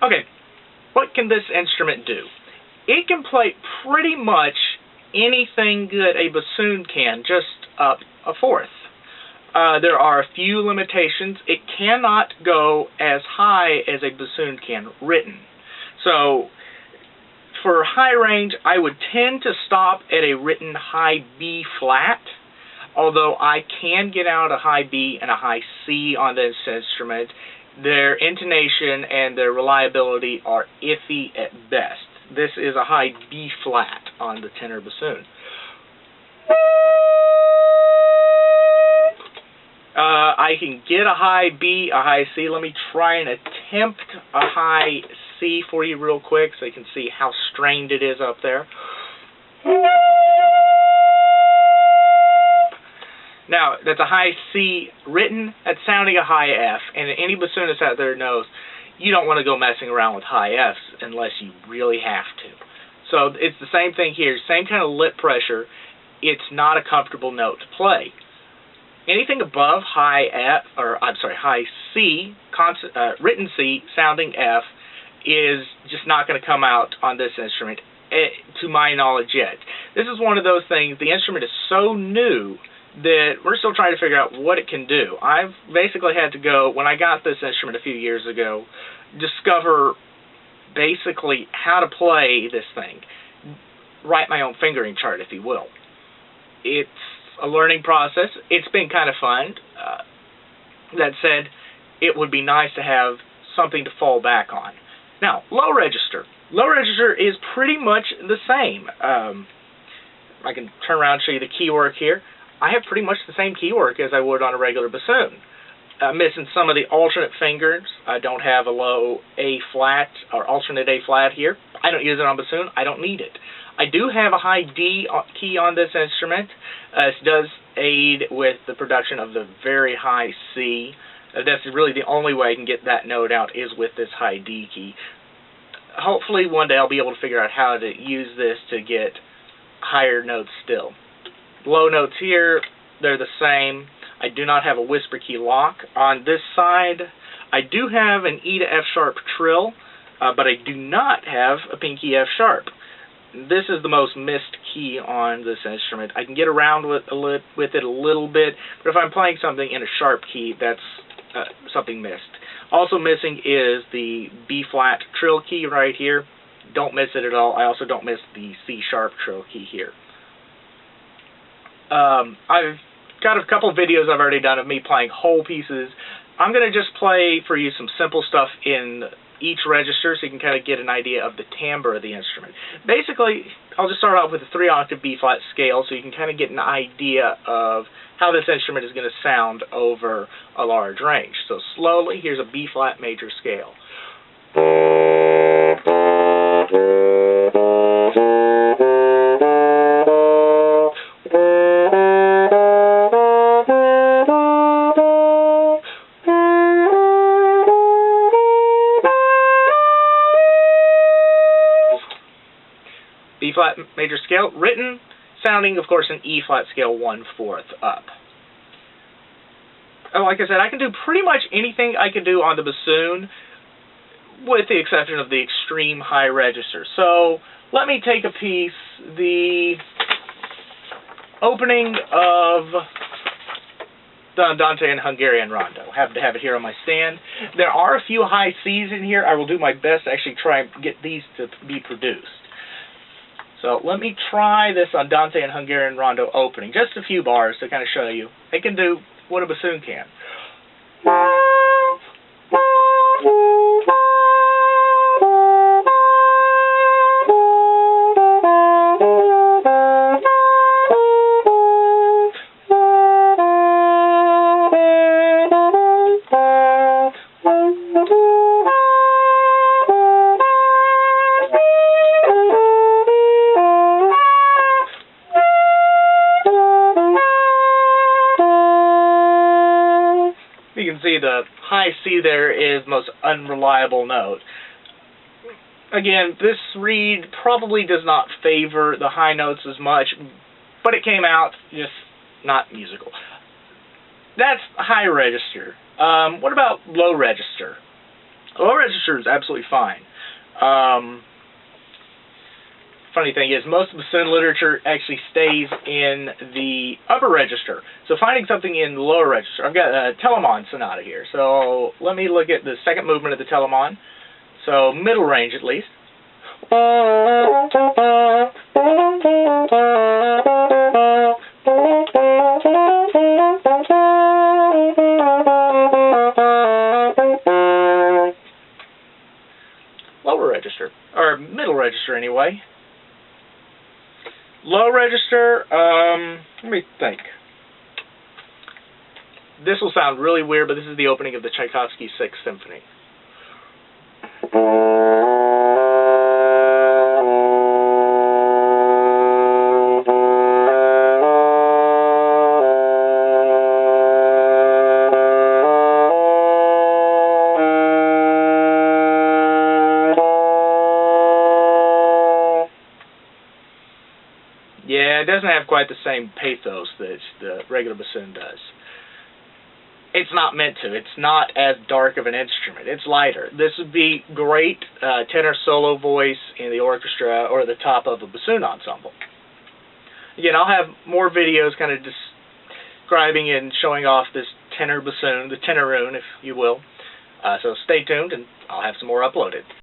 Okay, what can this instrument do? It can play pretty much anything that a bassoon can, just up a fourth. There are a few limitations. It cannot go as high as a bassoon can written. So, for high range, I would tend to stop at a written high B flat, although I can get out a high B and a high C on this instrument. Their intonation and their reliability are iffy at best. This is a high B flat on the tenor bassoon. I can get a high B, a high C. Let me try and attempt a high C for you real quick so you can see how strained it is up there. Now, that's a high C written, that's sounding a high F, and any bassoonist out there knows you don't want to go messing around with high Fs unless you really have to. So it's the same thing here, same kind of lip pressure. It's not a comfortable note to play. Anything above high C, written C, sounding F, is just not going to come out on this instrument, to my knowledge yet. This is one of those things, the instrument is so new that we're still trying to figure out what it can do. I've basically had to go, when I got this instrument a few years ago, discover basically how to play this thing. Write my own fingering chart, if you will. It's a learning process. It's been kind of fun. That said, it would be nice to have something to fall back on. Now, low register. Low register is pretty much the same. I can turn around and show you the key work here. I have pretty much the same key work as I would on a regular bassoon. Missing some of the alternate fingers. I don't have a low A flat or alternate A flat here. I don't use it on bassoon. I don't need it. I do have a high D key on this instrument. It does aid with the production of the very high C. That's really the only way I can get that note out is with this high D key. Hopefully one day I'll be able to figure out how to use this to get higher notes still. Low notes here, they're the same. I do not have a whisper key lock. On this side, I do have an E to F sharp trill, but I do not have a pinky F sharp. This is the most missed key on this instrument. I can get around with it a little bit, but if I'm playing something in a sharp key, that's something missed. Also missing is the B flat trill key right here. Don't miss it at all. I also don't miss the C sharp trill key here. I've got a couple videos I've already done of me playing whole pieces. I'm going to just play for you some simple stuff in each register so you can kind of get an idea of the timbre of the instrument. Basically, I'll just start off with a 3-octave B-flat scale so you can kind of get an idea of how this instrument is going to sound over a large range. So slowly, here's a B-flat major scale. B-flat major scale, written, sounding, of course, an E-flat scale 1/4 up. Like I said, I can do pretty much anything I can do on the bassoon, with the exception of the extreme high register. So, let me take a piece, the opening of the Andante and Hungarian Rondo. I happen to have it here on my stand. There are a few high Cs in here. I will do my best to actually try and get these to be produced. So let me try this Andante and Hungarian Rondo opening. Just a few bars to kind of show you. It can do what a bassoon can. You can see the high C there is the most unreliable note. Again, this reed probably does not favor the high notes as much, but it came out just not musical. That's high register. What about low register? Low register is absolutely fine. Funny thing is, most bassoon literature actually stays in the upper register. So finding something in the lower register, I've got a Telemann sonata here. So let me look at the second movement of the Telemann. So middle range at least. Lower register, or middle register anyway. Low register, let me think. This will sound really weird, but this is the opening of the Tchaikovsky Sixth Symphony. Yeah, it doesn't have quite the same pathos that the regular bassoon does. It's not meant to. It's not as dark of an instrument. It's lighter. This would be great tenor solo voice in the orchestra or the top of a bassoon ensemble. Again, I'll have more videos kind of describing and showing off this tenor bassoon, the Tenoroon, if you will. So stay tuned, and I'll have some more uploaded.